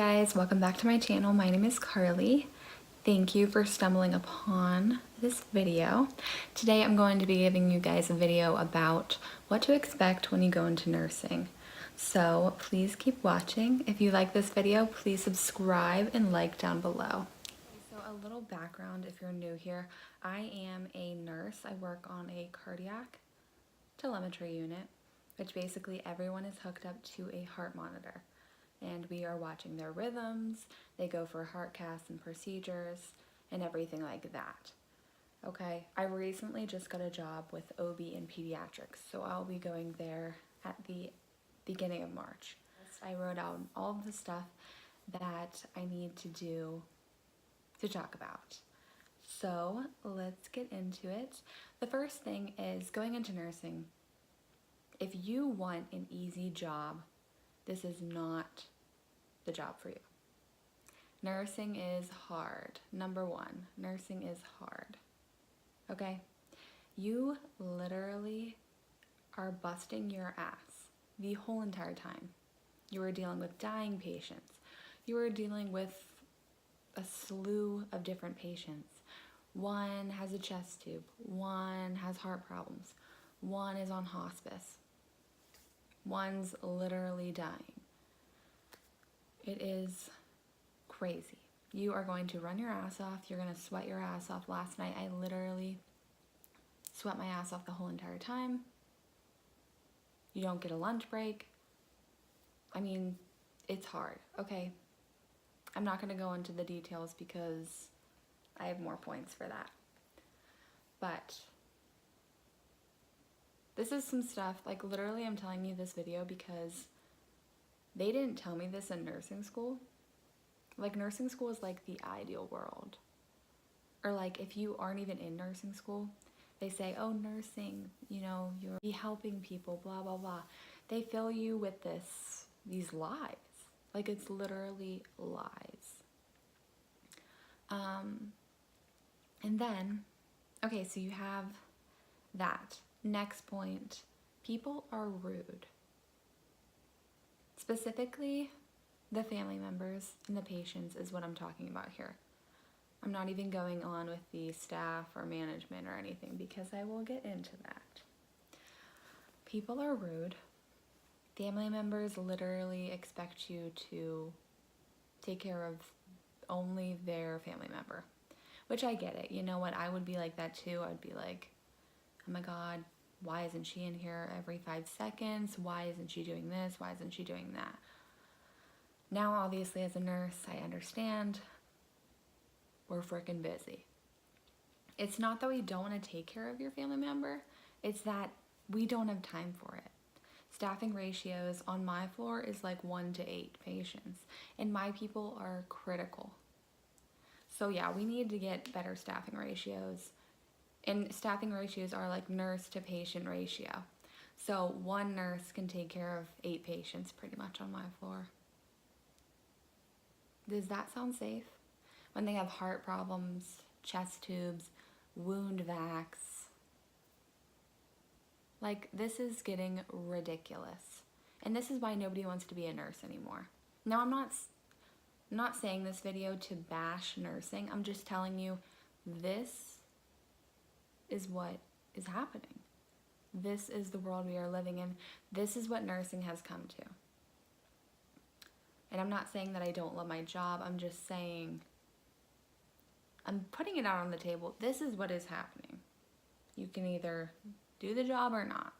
guys, welcome back to my channel. My name is Carly. Thank you for stumbling upon this video. Today I'm going to be giving you guys a video about what to expect when you go into nursing. So please keep watching. If you like this video, please subscribe and like down below. So a little background if you're new here. I am a nurse. I work on a cardiac telemetry unit, which basically everyone is hooked up to a heart monitor. And we are watching their rhythms, they go for heart caths and procedures, and everything like that. Okay, I recently just got a job with OB and pediatrics, so I'll be going there at the beginning of March. I wrote out all of the stuff that I need to do to talk about. So let's get into it. The first thing is going into nursing. If you want an easy job, this is not the job for you. Nursing is hard. Number one, nursing is hard. Okay? You literally are busting your ass the whole entire time. You are dealing with dying patients. You are dealing with a slew of different patients. One has a chest tube. One has heart problems. One is on hospice. One's literally dying. It is crazy. You are going to run your ass off. You're going to sweat your ass off. Last night, I literally sweat my ass off the whole entire time. You don't get a lunch break. I mean, it's hard, okay? I'm not going to go into the details because I have more points for that. But this is some stuff, like literally I'm telling you this video because they didn't tell me this in nursing school. Like nursing school is like the ideal world. Or like if you aren't even in nursing school, they say, oh, nursing, you know, you'll be helping people, blah, blah, blah. They fill you with these lies. Like it's literally lies. And then, okay, so you have that. Next point, people are rude. Specifically, the family members and the patients is what I'm talking about here. I'm not even going on with the staff or management or anything because I will get into that. People are rude. Family members literally expect you to take care of only their family member, which I get it. You know what? I would be like that too. I'd be like, oh my God, why isn't she in here every 5 seconds? Why isn't she doing this? Why isn't she doing that? Now, obviously, as a nurse, I understand we're freaking busy. It's not that we don't want to take care of your family member. It's that we don't have time for it. Staffing ratios on my floor is like 1 to 8 patients, and my people are critical. So yeah, we need to get better staffing ratios. And staffing ratios are like nurse to patient ratio. So 1 nurse can take care of 8 patients pretty much on my floor. Does that sound safe? When they have heart problems, chest tubes, wound vacs. Like, this is getting ridiculous. And this is why nobody wants to be a nurse anymore. Now, I'm not saying this video to bash nursing. I'm just telling you this is what is happening. This is the world we are living in. This is what nursing has come to. And I'm not saying that I don't love my job. I'm just saying, I'm putting it out on the table. This is what is happening. You can either do the job or not.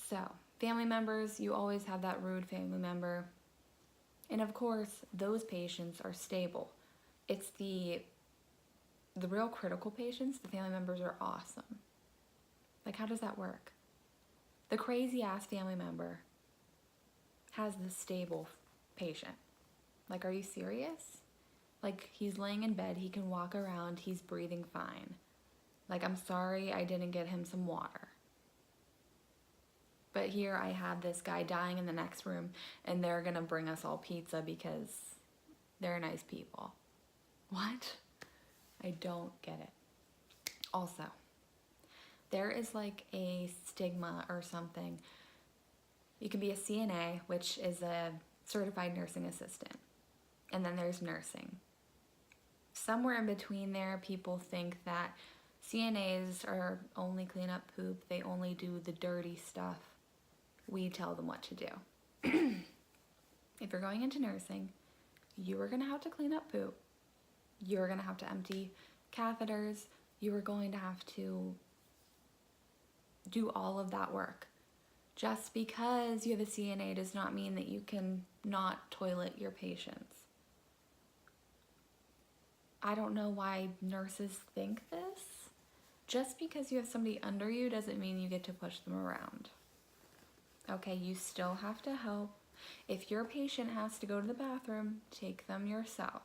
So, family members, you always have that rude family member. And of course, those patients are stable. It's the real critical patients, the family members are awesome. Like, how does that work? The crazy ass family member has the stable patient. Like, are you serious? Like, he's laying in bed, he can walk around, he's breathing fine. Like, I'm sorry I didn't get him some water. But here I have this guy dying in the next room, and they're gonna bring us all pizza because they're nice people. What? I don't get it. Also, there is like a stigma or something You can be a CNA, which is a certified nursing assistant. And then there's nursing. Somewhere in between there, people think that CNAs are only clean up poop. They only do the dirty stuff. We tell them what to do. If you're going into nursing, you are going to have to clean up poop. You're going to have to empty catheters. You are going to have to do all of that work. Just because you have a CNA does not mean that you can not toilet your patients. I don't know why nurses think this. Just because you have somebody under you doesn't mean you get to push them around. Okay, you still have to help. If your patient has to go to the bathroom, take them yourself.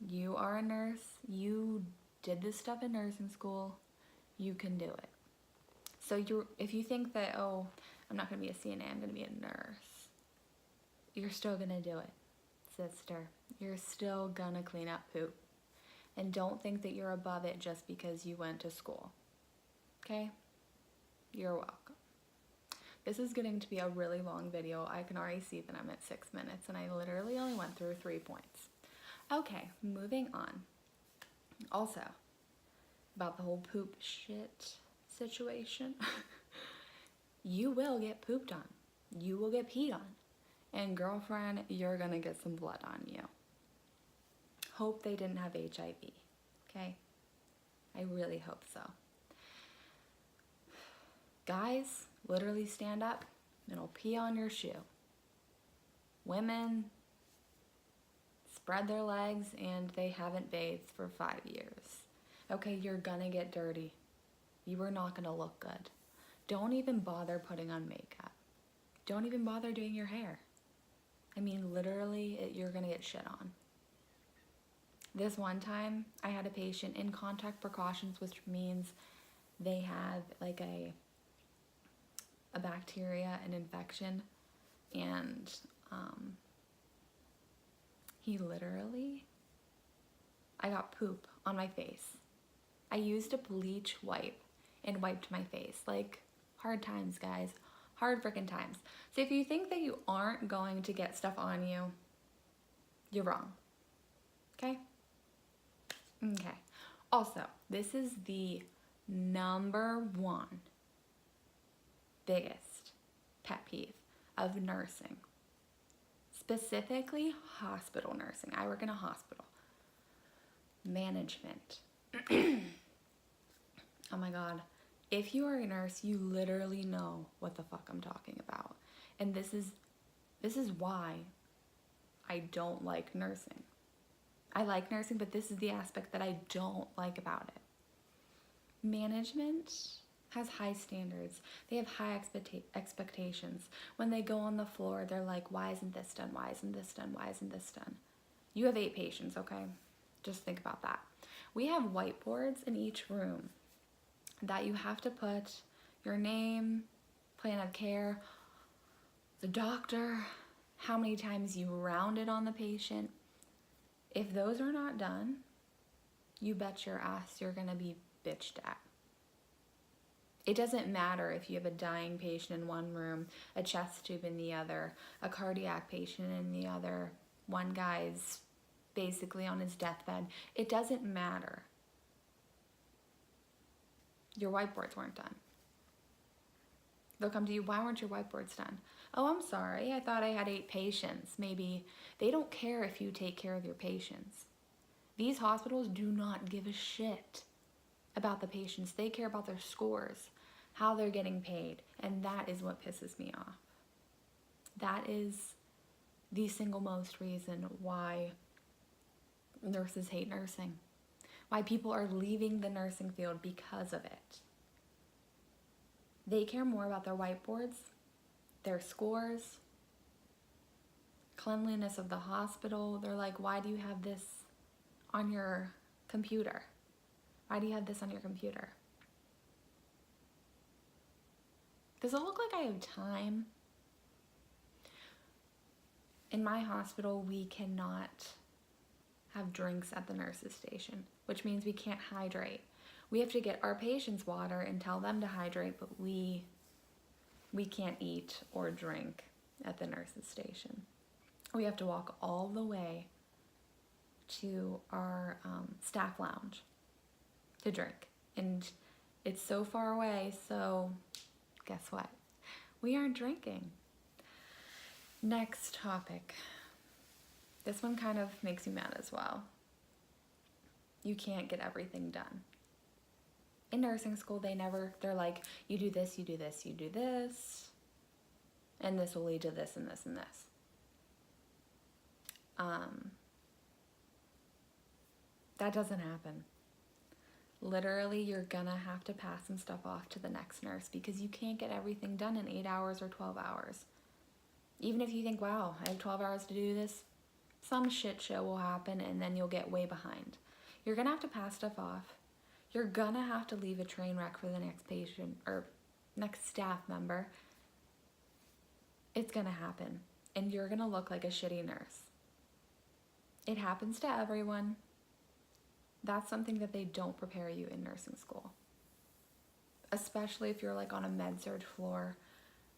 You are a nurse. You did this stuff in nursing school. You can do it. So if you think that, oh, I'm not going to be a CNA, I'm going to be a nurse, you're still going to do it, sister. You're still going to clean up poop. And don't think that you're above it just because you went to school. Okay? You're welcome. This is getting to be a really long video. I can already see that I'm at 6 minutes and I literally only went through 3 points. Okay, moving on. Also, about the whole poop shit situation. You will get pooped on. You will get peed on. And girlfriend, you're gonna get some blood on you. Hope they didn't have HIV, okay? I really hope so. Guys, literally stand up and it'll pee on your shoe. Women spread their legs and they haven't bathed for 5 years. Okay, you're gonna get dirty. You are not gonna look good. Don't even bother putting on makeup. Don't even bother doing your hair. I mean, literally, you're gonna get shit on. This one time, I had a patient in contact precautions, which means they have like a bacteria, an infection, and he literally, I got poop on my face. I used a bleach wipe and wiped my face. Like, hard times, guys. Hard freaking times. So if you think that you aren't going to get stuff on you, you're wrong. Okay? Okay. Also, this is the #1 biggest pet peeve of nursing. Specifically, hospital nursing. I work in a hospital. Management. Oh my God. If you are a nurse, you literally know what the fuck I'm talking about. And this is why I don't like nursing. I like nursing, but this is the aspect that I don't like about it. Management has high standards. They have high expectations. When they go on the floor, they're like, why isn't this done? Why isn't this done? Why isn't this done? You have 8 patients, okay? Just think about that. We have whiteboards in each room that you have to put your name, plan of care, the doctor, how many times you rounded on the patient. If those are not done, you bet your ass you're gonna be bitched at. It doesn't matter if you have a dying patient in one room, a chest tube in the other, a cardiac patient in the other, one guy's basically on his deathbed. It doesn't matter. Your whiteboards weren't done. They'll come to you, why weren't your whiteboards done? Oh, I'm sorry, I thought I had 8 patients. Maybe they don't care if you take care of your patients. These hospitals do not give a shit about the patients. They care about their scores, how they're getting paid, and that is what pisses me off. That is the single most reason why nurses hate nursing. Why people are leaving the nursing field because of it. They care more about their whiteboards, their scores, cleanliness of the hospital. They're like, why do you have this on your computer? Why do you have this on your computer? Does it look like I have time? In my hospital, we cannot have drinks at the nurses' station, which means we can't hydrate. We have to get our patients water and tell them to hydrate, but we we can't eat or drink at the nurse's station. We have to walk all the way to our staff lounge to drink. And it's so far away, so guess what? We aren't drinking. Next topic. This one kind of makes me mad as well. You can't get everything done. In nursing school, they're like, you do this, you do this, you do this, and this will lead to this and this and this. That doesn't happen. Literally, you're gonna have to pass some stuff off to the next nurse because you can't get everything done in 8 hours or 12 hours. Even if you think, wow, I have 12 hours to do this, some shit show will happen and then you'll get way behind. You're gonna have to pass stuff off. You're gonna have to leave a train wreck for the next patient or next staff member. It's gonna happen. And you're gonna look like a shitty nurse. It happens to everyone. That's something that they don't prepare you in nursing school. Especially if you're like on a med-surg floor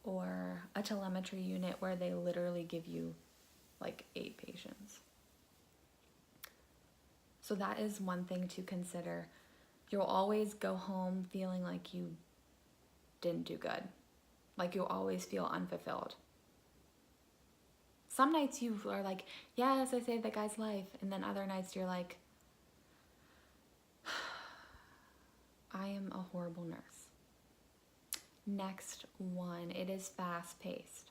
or a telemetry unit where they literally give you like 8 patients. So that is one thing to consider. You'll always go home feeling like you didn't do good. Like you'll always feel unfulfilled. Some nights you are like, yes, I saved that guy's life. And then other nights you're like, I am a horrible nurse. Next one, it is fast-paced.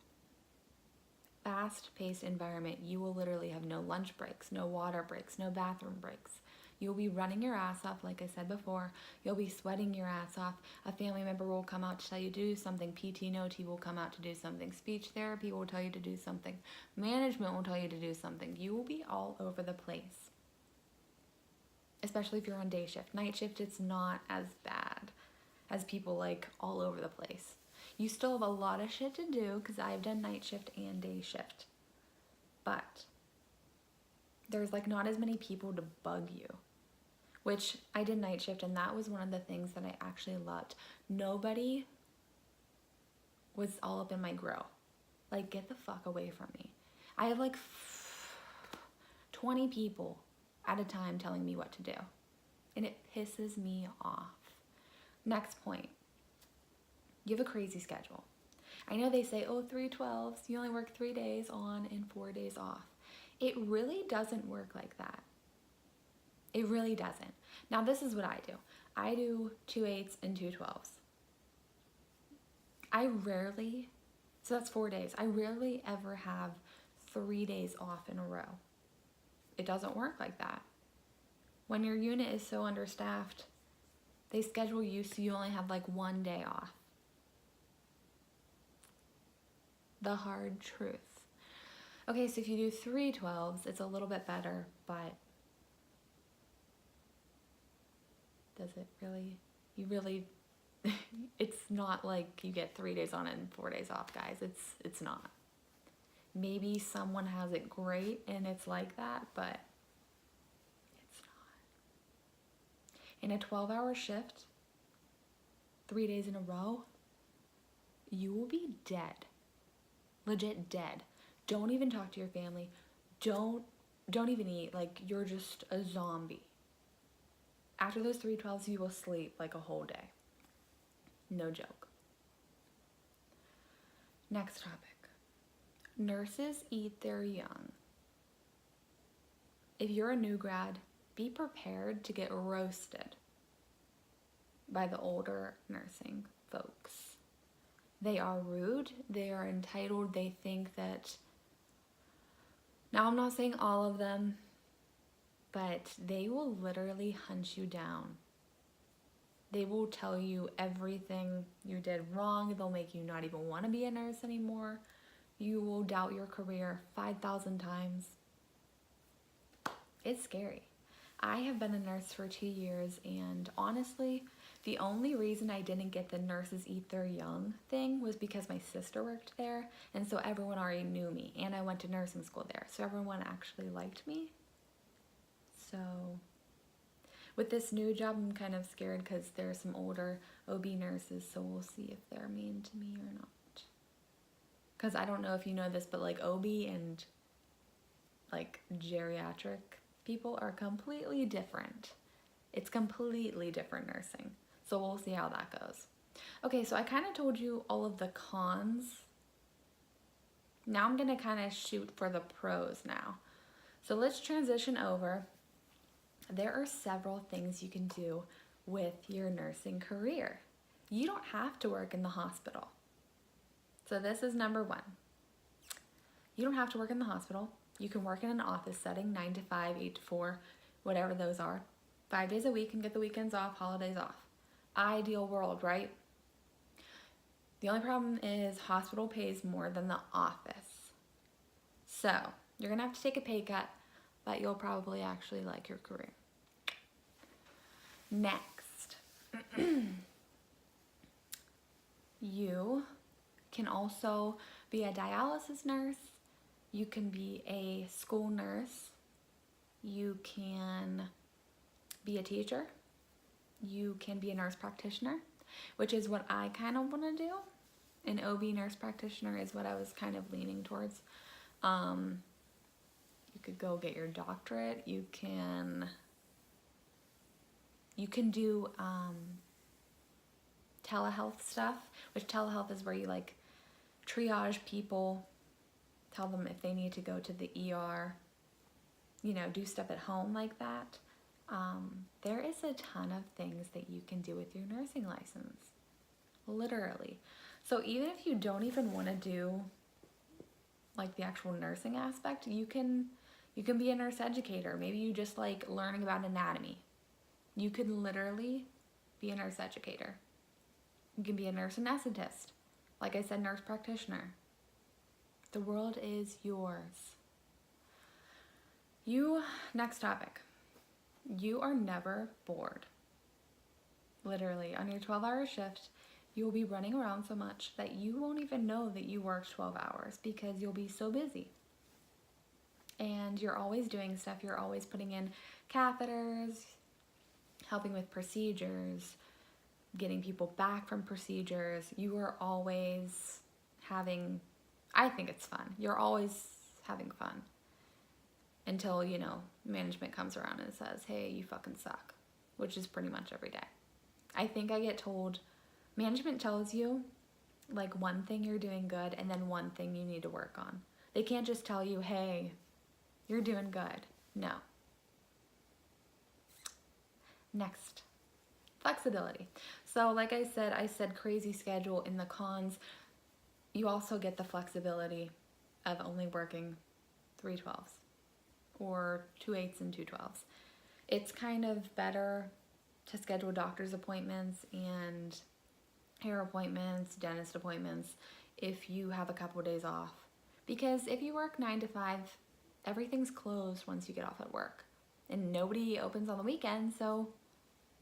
Fast-paced environment, you will literally have no lunch breaks, no water breaks, no bathroom breaks. You'll be running your ass off, like I said before. You'll be sweating your ass off. A family member will come out to tell you to do something. PT and OT will come out to do something. Speech therapy will tell you to do something. Management will tell you to do something. You will be all over the place. Especially if you're on day shift. Night shift, it's not as bad as people like all over the place. You still have a lot of shit to do because I've done night shift and day shift. But there's like not as many people to bug you. Which I did night shift and that was one of the things that I actually loved. Nobody was all up in my grill. Like, get the fuck away from me. I have like 20 people at a time telling me what to do. And it pisses me off. Next point. You have a crazy schedule. I know they say, oh, 3/12s, you only work 3 days on and 4 days off. It really doesn't work like that. It really doesn't. Now, this is what I do. I do 2 8s and 2 12s. So that's 4 days. I rarely ever have 3 days off in a row. It doesn't work like that. When your unit is so understaffed, they schedule you so you only have like 1 day off. The hard truth. Okay, so if you do 3 12s, it's a little bit better, but does it really? It's not like you get 3 days on and 4 days off, guys. It's not. Maybe someone has it great and it's like that, but it's not. In a 12-hour shift, 3 days in a row, you will be dead. Legit dead. Don't even talk to your family. Don't even eat. Like, you're just a zombie. After those 3 12s, you will sleep like a whole day. No joke. Next topic. Nurses eat their young. If you're a new grad, be prepared to get roasted by the older nursing folks. They are rude, they are entitled, they think that, now I'm not saying all of them, but they will literally hunt you down. They will tell you everything you did wrong. They'll make you not even want to be a nurse anymore. You will doubt your career 5,000 times. It's scary. I have been a nurse for 2 years, and honestly, the only reason I didn't get the nurses eat their young thing was because my sister worked there, and so everyone already knew me, and I went to nursing school there, so everyone actually liked me. So with this new job, I'm kind of scared because there are some older OB nurses, so we'll see if they're mean to me or not. because I don't know if you know this, but like OB and like geriatric people are completely different. It's completely different nursing. So we'll see how that goes. Okay, so I kind of told you all of the cons. Now I'm gonna kind of shoot for the pros now. So let's transition over. There are several things you can do with your nursing career. You don't have to work in the hospital. So this is number one. You don't have to work in the hospital. You can work in an office setting, 9 to 5, 8 to 4, whatever those are. 5 days a week and get the weekends off, holidays off. Ideal world, right? The only problem is hospital pays more than the office. So you're gonna have to take a pay cut, but you'll probably actually like your career. Next, you can also be a dialysis nurse. You can be a school nurse. You can be a teacher. You can be a nurse practitioner, which is what I kind of want to do. An OB nurse practitioner is what I was kind of leaning towards. You could go get your doctorate. You can do telehealth stuff, which telehealth is where you like triage people, tell them if they need to go to the ER, you know, do stuff at home like that. There is a ton of things that you can do with your nursing license, literally. So even if you don't even want to do like the actual nursing aspect, you can be a nurse educator. Maybe you just like learning about anatomy. You could literally be a nurse educator. You can be a nurse anesthetist. Like I said, nurse practitioner. The world is yours. Next topic. You are never bored. Literally, on your 12-hour shift, you will be running around so much that you won't even know that you worked 12 hours because you'll be so busy. And you're always doing stuff. You're always putting in catheters, helping with procedures, getting people back from procedures. You are always having, I think it's fun. You're always having fun until, you know, management comes around and says, hey, you fucking suck, which is pretty much every day. I think I get told, management tells you like one thing you're doing good and then one thing you need to work on. They can't just tell you, hey, you're doing good. No. Next, flexibility. So like I said crazy schedule. In the cons, you also get the flexibility of only working 3 12s or 2 8s and 2 12s. It's kind of better to schedule doctor's appointments and hair appointments, dentist appointments if you have a couple of days off. Because if you work 9 to 5, everything's closed once you get off at work. And nobody opens on the weekend, so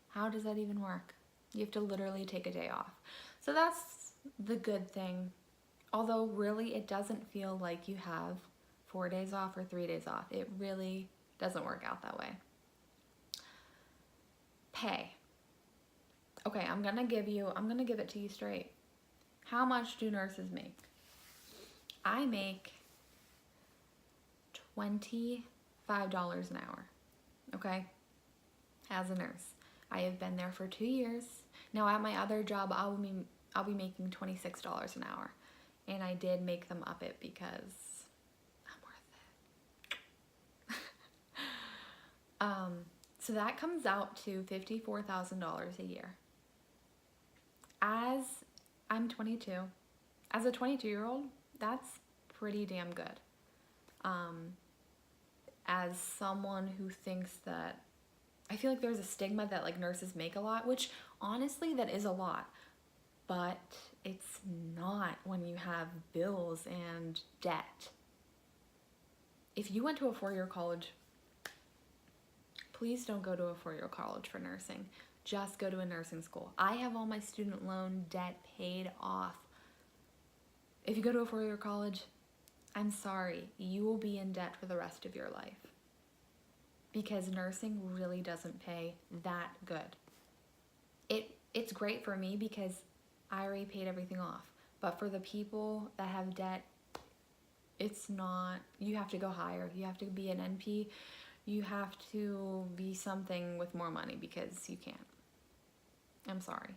how does that even work? You have to literally take a day off. So that's the good thing. Although really it doesn't feel like you have 4 days off or 3 days off. It really doesn't work out that way. Pay. Okay, I'm gonna give it to you straight. How much do nurses make? I make $25 an hour, okay, as a nurse. I have been there for 2 years. Now at my other job, I'll be making $26 an hour. And I did make them up it because I'm worth it. So that comes out to $54,000 a year. As I'm 22, as a 22-year-old, that's pretty damn good. As someone who thinks that, I feel like there's a stigma that like nurses make a lot, which honestly that is a lot, but it's not when you have bills and debt. If you went to a 4-year college, please don't go to a 4-year college for nursing. Just go to a nursing school. I have all my student loan debt paid off. If you go to a 4-year college, I'm sorry, you will be in debt for the rest of your life. Because nursing really doesn't pay that good. It's great for me because I already paid everything off. But for the people that have debt, it's not, you have to go higher. You have to be an NP. You have to be something with more money because you can't. I'm sorry.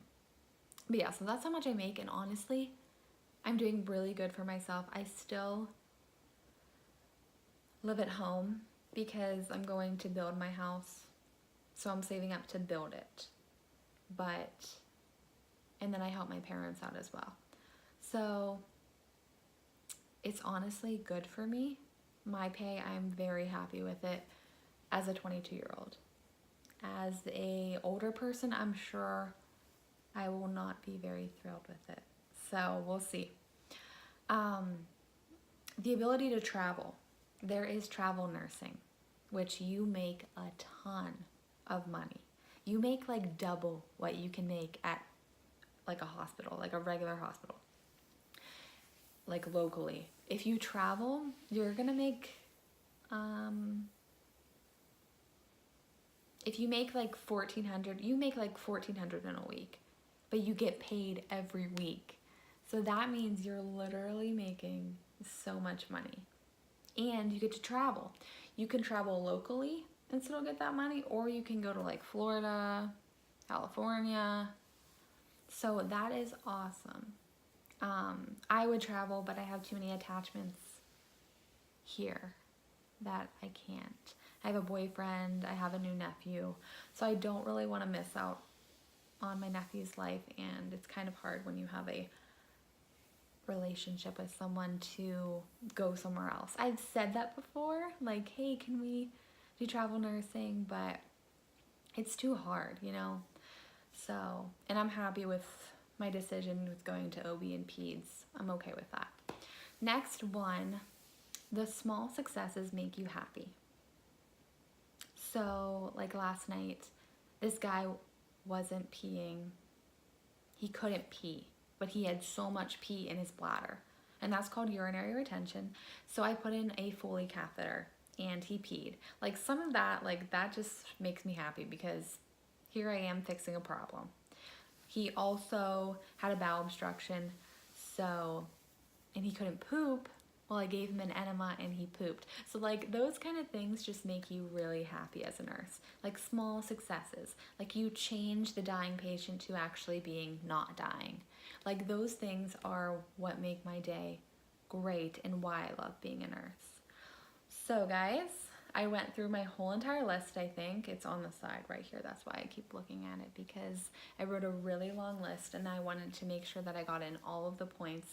But yeah, so that's how much I make. And honestly, I'm doing really good for myself. I still live at home because I'm going to build my house. So I'm saving up to build it. And then I help my parents out as well. So it's honestly good for me. My pay, I'm very happy with it as a 22-year-old. As a older person, I'm sure I will not be very thrilled with it. So we'll see. The ability to travel. There is travel nursing, which you make a ton of money. You make like double what you can make at like a hospital, like a regular hospital, like locally. If you travel, you're gonna make, if you make like $1,400, you make like $1,400 in a week, but you get paid every week. So that means you're literally making so much money. And you get to travel. You can travel locally and still get that money, or you can go to like Florida, California. So that is awesome. I would travel, but I have too many attachments here that I can't. I have a boyfriend, I have a new nephew, so I don't really want to miss out on my nephew's life, and it's kind of hard when you have a relationship with someone to go somewhere else. I've said that before, like, hey, can we do travel nursing? But it's too hard, you know? So, and I'm happy with my decision with going to OB and peds. I'm okay with that. Next one, the small successes make you happy. So, like last night, this guy wasn't peeing. He couldn't pee, but he had so much pee in his bladder, and that's called urinary retention. So I put in a Foley catheter and he peed. Like, some of that, like, that just makes me happy because here I am fixing a problem. He also had a bowel obstruction, and he couldn't poop. Well, I gave him an enema and he pooped. So like, those kind of things just make you really happy as a nurse. Like small successes, like you change the dying patient to actually being not dying. Like, those things are what make my day great and why I love being a nurse. So guys, I went through my whole entire list. I think it's on the side right here. That's why I keep looking at it, because I wrote a really long list and I wanted to make sure that I got in all of the points.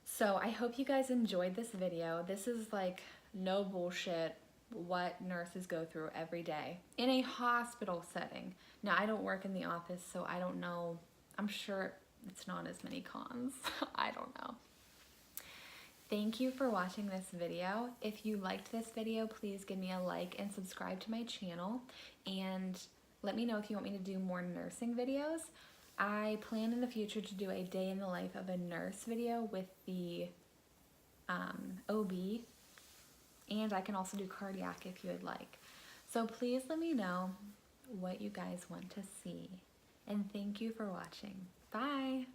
So I hope you guys enjoyed this video. This is like no bullshit what nurses go through every day in a hospital setting. Now, I don't work in the office, so I don't know. I'm sure it's not as many cons. I don't know. Thank you for watching this video. If you liked this video, please give me a like and subscribe to my channel, and let me know if you want me to do more nursing videos. I plan in the future to do a day in the life of a nurse video with the OB, and I can also do cardiac if you would like. So please let me know what you guys want to see, and thank you for watching. Bye!